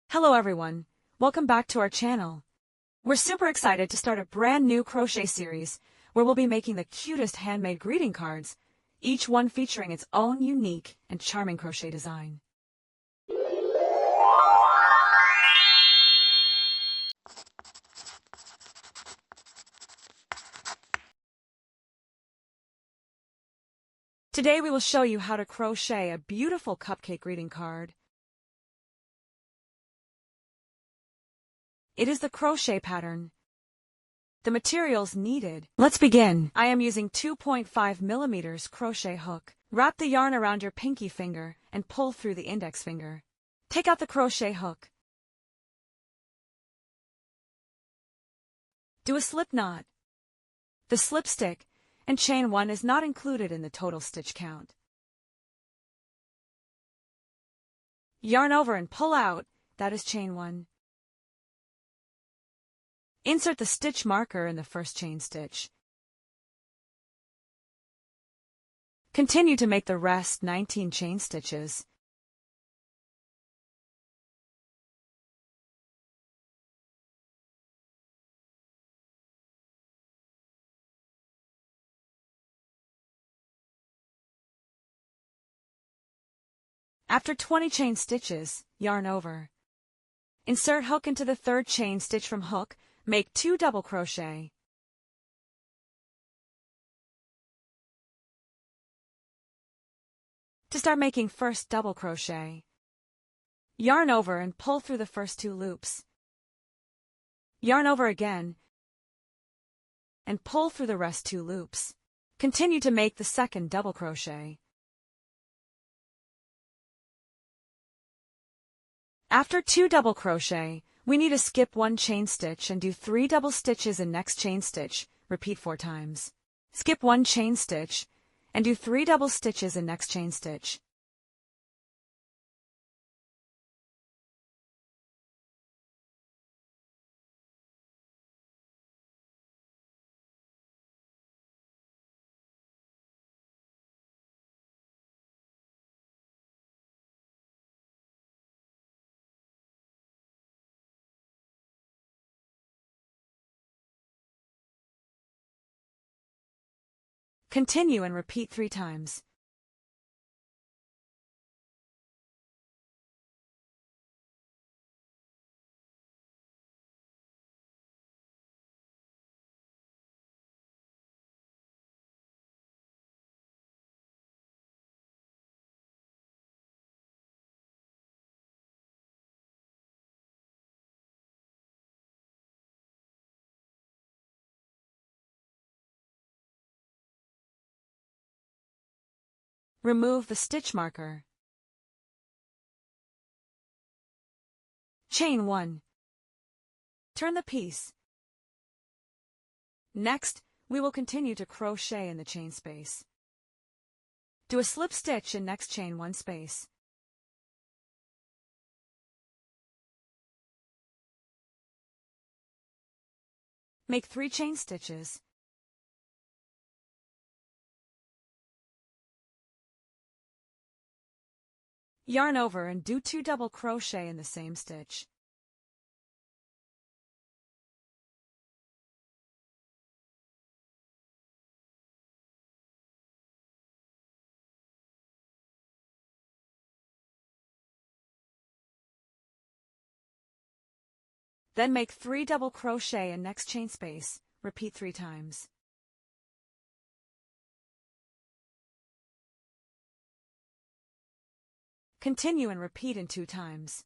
Hello everyone, welcome back to our channel. We're super excited to start a brand new crochet series where we'll be making the cutest handmade greeting cards, each one featuring its own unique and charming crochet design. Today we will show you how to crochet a beautiful cupcake greeting card. It is the crochet pattern. The materials needed. Let's begin. I am using 2.5 millimeters crochet hook. Wrap the yarn around your pinky finger and pull through the index finger. Take out the crochet hook. Do a slip knot. The slip stick and chain 1 is not included in the total stitch count. Yarn over and pull out, that is chain 1. Insert the stitch marker in the first chain stitch. Continue to make the rest 19 chain stitches. After 20 chain stitches, yarn over. Insert hook into the third chain stitch from hook, make 2 double crochet. To start making first double crochet, yarn over and pull through the first 2 loops. Yarn over again and pull through the rest 2 loops. Continue to make the second double crochet. After 2 double crochet, we need to skip 1 chain stitch and do 3 double stitches in next chain stitch. Repeat 4 times. Skip 1 chain stitch and do 3 double stitches in next chain stitch. Continue and repeat 3 times. Remove the stitch marker. Chain 1. Turn the piece. Next, we will continue to crochet in the chain space. Do a slip stitch in next chain 1 space. Make 3 chain stitches. Yarn over and do 2 double crochet in the same stitch. Then make 3 double crochet in next chain space. Repeat 3 times. Continue and repeat in 2 times.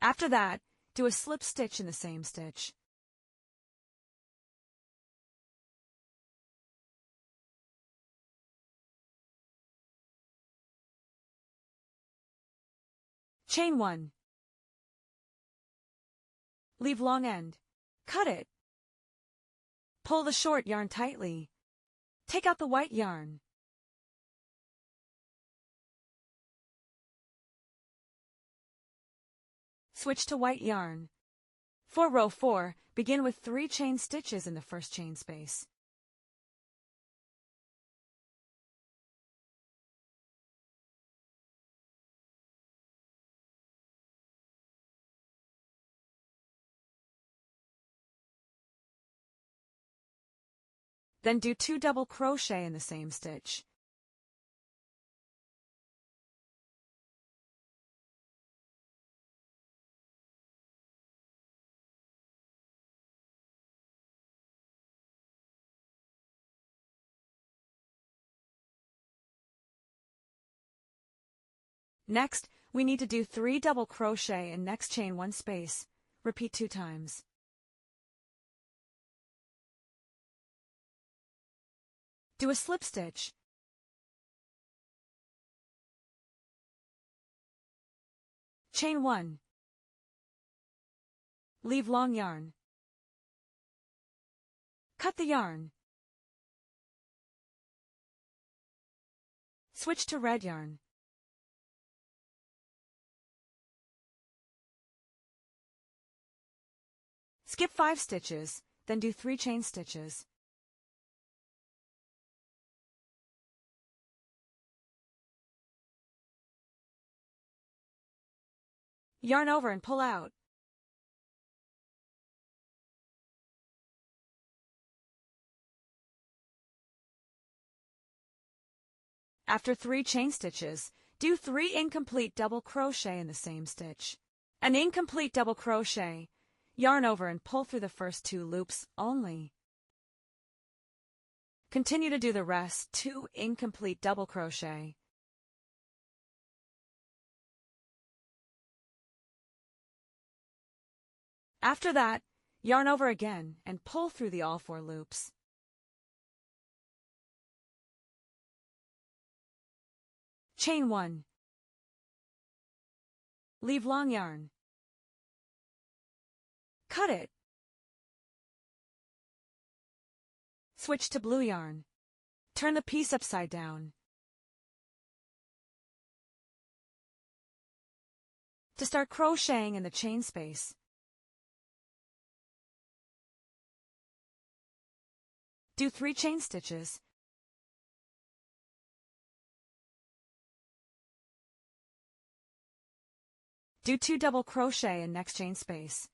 After that, do a slip stitch in the same stitch. Chain 1. Leave long end. Cut it. Pull the short yarn tightly. Take out the white yarn. Switch to white yarn. For row 4, begin with 3 chain stitches in the first chain space. Then do 2 double crochet in the same stitch. Next, we need to do 3 double crochet and next chain 1 space. Repeat 2 times. Do a slip stitch. Chain 1. Leave long yarn. Cut the yarn. Switch to red yarn. Skip 5 stitches, then do 3 chain stitches. Yarn over and pull out. After 3 chain stitches, do 3 incomplete double crochet in the same stitch. An incomplete double crochet. Yarn over and pull through the first 2 loops only. Continue to do the rest 2 incomplete double crochet. After that, yarn over again and pull through the all 4 loops. Chain 1. Leave long yarn. Cut it. Switch to blue yarn. Turn the piece upside down. To start crocheting in the chain space, do 3 chain stitches. Do 2 double crochet in next chain space.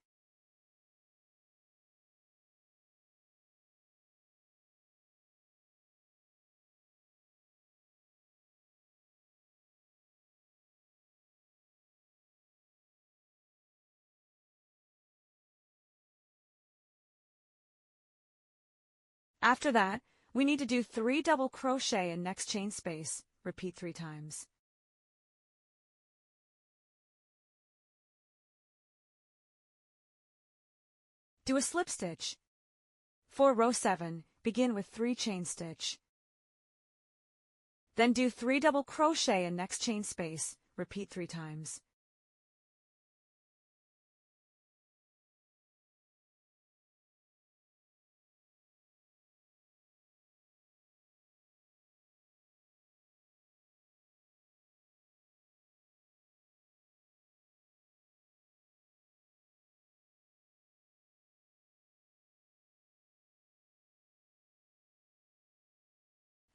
After that, we need to do 3 double crochet in next chain space. Repeat 3 times. Do a slip stitch. For row 7, begin with 3 chain stitch. Then do 3 double crochet in next chain space. Repeat 3 times.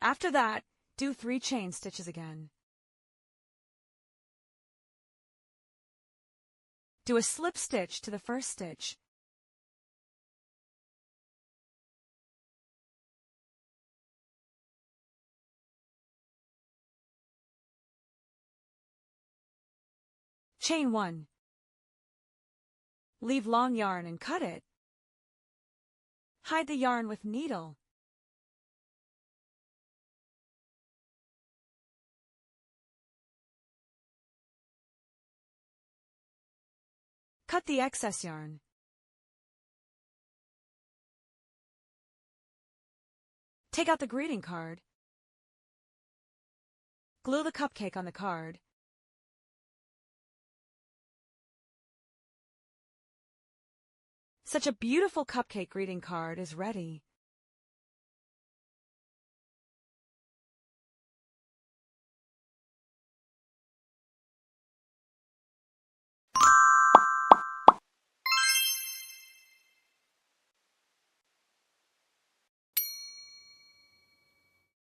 After that, do 3 chain stitches again. Do a slip stitch to the first stitch. Chain 1. Leave long yarn and cut it. Hide the yarn with needle. Cut the excess yarn. Take out the greeting card. Glue the cupcake on the card. Such a beautiful cupcake greeting card is ready.